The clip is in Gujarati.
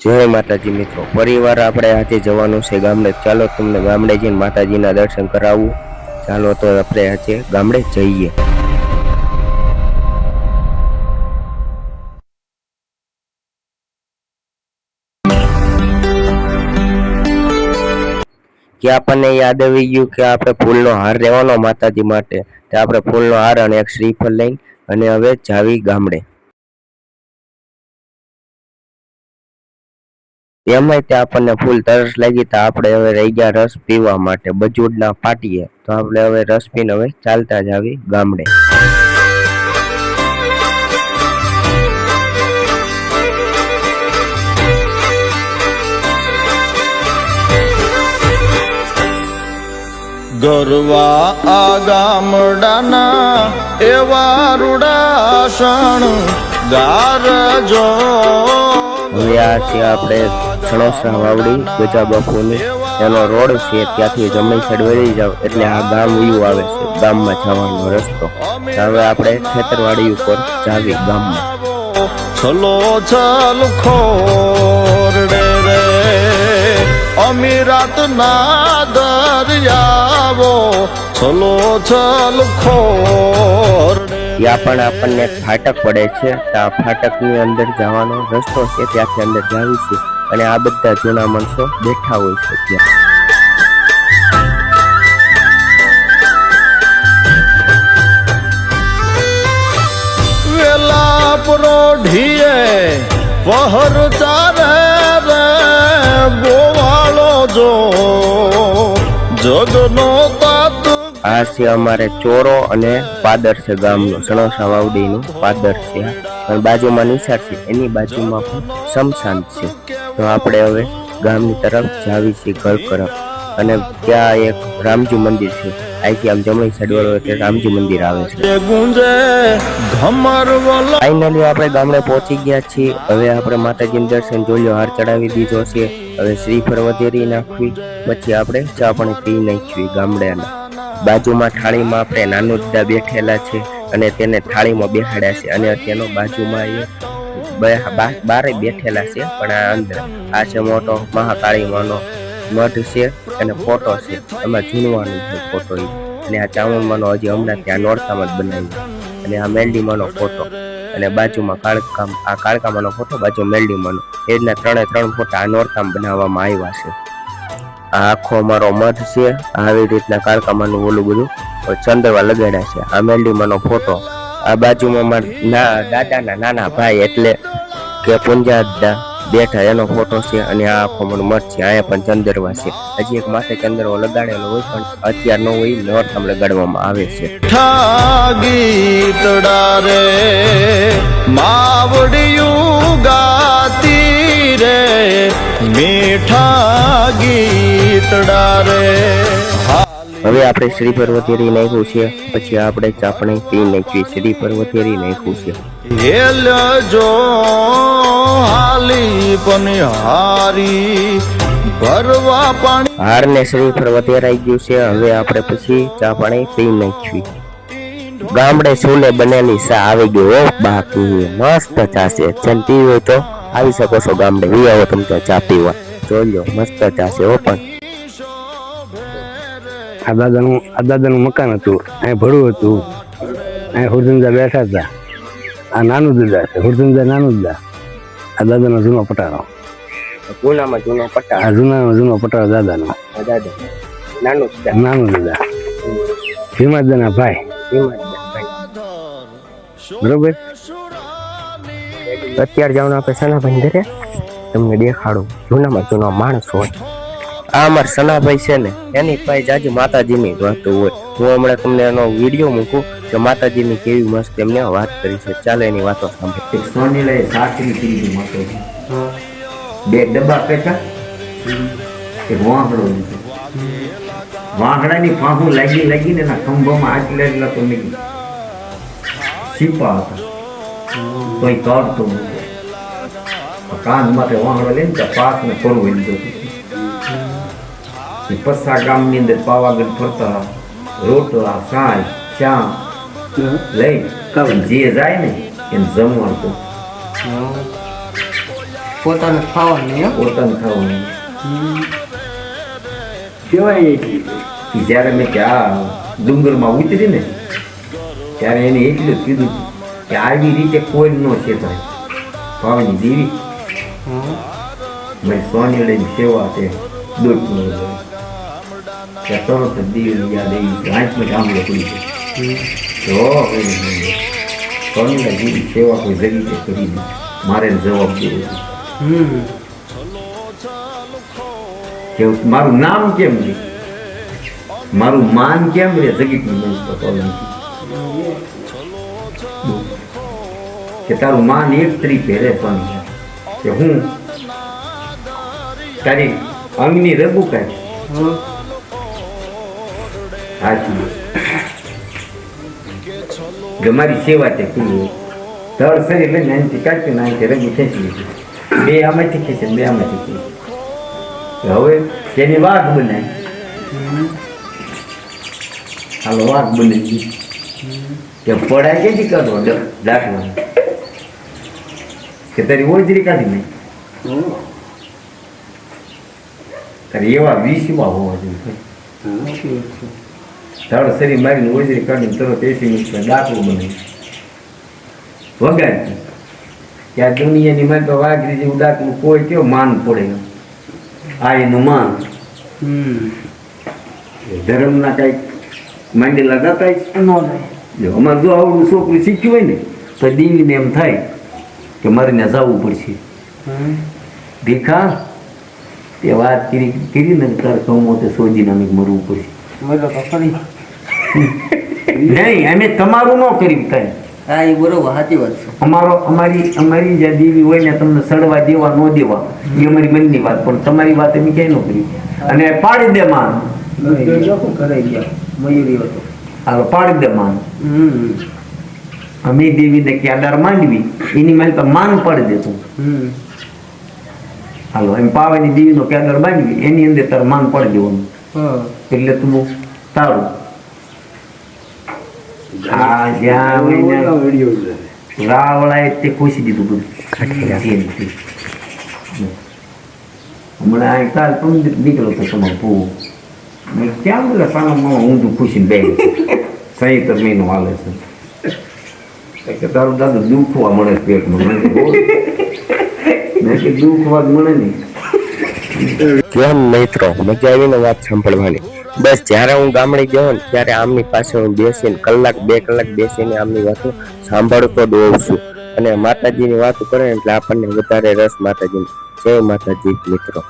जय माताजी मित्रों, परिवार આપણે આજે જવાનું છે ગામડે। ચાલો તમને ગામડે જઈને માતાજીના દર્શન કરાવું। ચાલો તો આપણે આજે ગામડે જઈએ। કે આપણને યાદ આવી ગયું કે આપણે ફૂલનો હાર લેવાનો માતાજી માટે, તો આપણે ફૂલનો હાર અને એક શ્રીફળ લઈ અને હવે જાવી ગામડે। એમાંય તે આપણને ફૂલ તરસ લાગી, તો આપણે હવે રહી ગયા રસ પીવા માટે બજૂડના પાટીએ। તો આપણે હવે રસ પીને હવે ચાલતા જ આવી ગામડે। ગરવા આ ગામડાના એવા રૂડાસણ ગારજો। હવે આ છે આપણે સણોસરા વાવડી ગજા બાપુની, એનો રોડ છે, ત્યાંથી જમણી સાઈડ વળી જાવ એટલે આ ગામ વ્યૂ આવે છે, ગામમાં જવાનો રસ્તો। હવે આપણે ખેતરવાડી ઉપર જાવી ગામમાં। છલો છલ ખોરડે રે અમીરાત ના દરિયાવો, છલો છલ ખોરડે। ત્યાં પણ આપણને ફાટક પડે છે, તો આ ફાટકની અંદર જવાનો રસ્તો છે, ત્યાંથી અંદર જાવી છે અને આ બધા જૂના માણસો બેઠા હોય છે ત્યાં। વેલા પ્રોઢીએ પહર ચારે રે ગોવાળો જો જગનો તાત। આ છે અમારે ચોરો અને પાદર છે ગામનો, સણોસરા વાવડીનું પાદર છે અને બાજુમાં નિશાળ છે, એની બાજુમાં શમશાન છે। તો આપણે હવે ગામની તરફ જાવી છીએ ઘર તરફ, અને ત્યાં એક રામજી મંદિર છે, અહીંથી આમ જમણી સાઈડ વાળો એટલે રામજી મંદિર આવે છે। ફાઇનલી આપણે ગામડે પહોંચી ગયા છીએ। હવે આપણે માતાજીનું દર્શન જોઈ લો, હાર ચડાવી દીધો છે, હવે શ્રીફળ વધેરી નાખવી, પછી આપણે ચા પાણી પી નાખવી ગામડેના। બાજુમાં થાળીમાં આપણે નાનું દાદા બેઠેલા છે અને તેને થાળીમાં બેહાડ્યા છે, અને તેનો બાજુમાં એ બારે બેઠેલા છે, પણ આ અંદર આ છે મોટો મહાકાળીમાંનો મઠ છે અને ફોટો છે, એમાં ઝૂનવાનું છે ફોટો એ, અને આ ચામુંડમાંનો હજી હમણાં ત્યાં નોરતામાં જ બનાવ્યો, અને આ મેલડીમાંનો ફોટો, અને બાજુમાં આ કાળકામાંનો ફોટો, બાજુ મેલડીમાંનો, એ રીતના ત્રણ ફોટા આ નોરતામાં બનાવવામાં આવ્યા છે। આ આખો અમારો મઠ છે, આવી રીતના કાળકામાંનું ઓલું બધું ચંદરવા લગાડ્યા છે। આ મેલડીમાંનો ફોટો, આ બાજુમાં દાદાના નાના ભાઈ એટલે કે પુંજા દાદા બેઠા, એનો ફોટો છે, અને આ આખો મારો મઠ છે, અહીંયા પણ ચંદરવા છે। હજી એક માથે ચંદરવો લગાડેલો હોય પણ અત્યાર નો હોય, નોરતામાં લગાડવામાં આવે છે। ગીતડા રે માવડિયું ગાતી રે મીઠા ગીતડા રે। હવે આપણે શ્રીફળ વધેરી નાખ્યું છે, પછી આપણે ચાપણી પી નાખી, શ્રીફળ વધેરી નાખ્યું છે। જો હાલી પનિહારી ભરવા પાણી, હાર ને શ્રીફળ વધેરાઈ ગયું છે। હવે આપણે પછી ચા પાણી પી નાખી। ગામડે ચૂલે બનેલી ચા આવી ગઈ હો, બાકી મસ્ત ચા છે, જેમ પીવી હોય તો આવી શકો છો ગામડે, વી આવો તમે ચા પીવા, જોઈ લો મસ્ત ચા છે હો। પણ આ દાદાનું મકાન હતું, અહીં ભડું હતું, અહીં હુરદંદા બેઠા હતા। આ નાનું દાદા છે, હુરદંદા નાનું દાદા, આ દાદાનો જૂનો પટારો, જૂનામાં જૂનો પટ્ટા, આ જૂનો પટારો દાદાનો, નાનું દાદા ભીમાદાના ભાઈ, બરોબર। અત્યારે જવાનું આપણે સનાભાઈ ઘરે, તમને દેખાડું જૂનામાં જૂનો માણસ હોય। આ અમારા સનાભાઈ છે ને, એની પાસે જાજી માતાજીની વાતો હોય, હું હમણાં તમને એનો વિડીયો મૂકું કે માતાજીની કેવી મસ્ત એમને વાત કરી છે, ચાલો એની વાતો સાંભળો। સોનીલે સાચી કીધું મતો, બે ડબ્બા પેટા, એક વાંકડો લીધો, વાંકડાની ફાંફું લાગીને એના ખંભામાં આટલા તો નહીં છીપા હતા, કોઈ તોડતો નતો, કાંધ માટે વાંકડો લઈને પાક ને ફરવું લીધો। પસ્સા ગામની અંદર પાવાગઢ ફરતા રોટલા સાંજ ચા લઈ જે જાય ને એને જમવાનું પોતાનું ખાવાનું એમ પોતાનું ખાવાનું. કેવાય ઈ જ્યારે મેં ત્યાં ડુંગરમાં ઉતરી ને ત્યારે એને એટલું જ કીધું કે આવી રીતે કોઈ ન છેતાય. ભાવની દેવી મેં સોની લઈને સેવા છે દૂધ ત્યાં તરત જ દેવી યાદ આવી આંચમાં જાંબલો પડી ગયો. સોની જેવી સેવા કોઈ જગ્યાએ કરી દે મારે જવાબ દેવો કે મારું નામ કેમ રે, મારું માન કેમ રે જગતની મને પતો નથી કે તારું માન એક સ્ત્રી પહેરે પણ કે હું તારી અંગની રગુ કાંઈ હાચી કે મારી સેવા તે કરી ધડ શરીર લઈને અહીંથી કાઢી નાખી રગુ ખેંચી લીધી. બે આમાંથી ખેંચે બે આમાંથી ખેંચે. હવે તેની વાઘ બનાવી હાલો વાઘ બનાવી કે પડાય ક્યાંથી કાઢો દાખલા કે તારી ઓજરી કાઢી નહીં તારે એવા વિષમાં હોવા જોઈએ. તારું શરીર મારીને ઓજરી કાઢીને તરત 80 મિનિટ દાખલો બનાવી વગાડી ત્યાં દુનિયાની મારી તો વાઘરી જેવું દાખલું કોઈ કેવો માન પડે આ એનું માન. ધર્મના કઈક માંડેલા દાતા જો અમારે જો આવડું છોકરું શીખ્યું હોય ને તો દીવીને એમ થાય કે મારે ત્યાં જવું પડશે. ભીખા તે વાત કરીને તાર કમો તે સોજીને અમે મરવું પડશે. નહીં અમે તમારું ન કરી કાંઈ. હા એ બરોબર સાચી વાત છે. અમારી જે દેવી હોય ને તમને સડવા દેવા ન દેવા એ અમારી મનની વાત, પણ તમારી વાત અમે ક્યાંય ન કરી. અને પાડી દે માન કરાઈ ગયા મયુરી હતો. હાલો પાડી દે માન. અમે દેવીને ક્યાદાર માંડવી એની મારી તો માન પાડી દેતું. હાલો એમ પાવાની દેવીનો ક્યાદાર માંડવી એની અંદર તારે માન પાડી દેવાનું એટલે તું તારું. આ જ્યાં રાવળાએ તે ખુશી દીધું બધું. હમણાં કાલ પંદર નીકળો તો તમારો ભૂ મેં ક્યાં બોલે સાના ઊંધું ખુશીને બે સંહિત મહિનો હાલે છે કે તારું દાદુ દુખવા મળે પેટમાં. મેં કે દુખવા જ મળે નહીં. કેમ મિત્રો મજા આવી ને વાત સાંભળવાની. બસ જ્યારે હું ગામડે ગયો ને ત્યારે આમની પાસે હું બેસીને કલાક 2 કલાક બેસીને આમની વાતો સાંભળતો જ હોઉં છું. અને માતાજીની વાતો કરે એટલે આપણને વધારે રસ માતાજીની. જય માતાજી મિત્રો.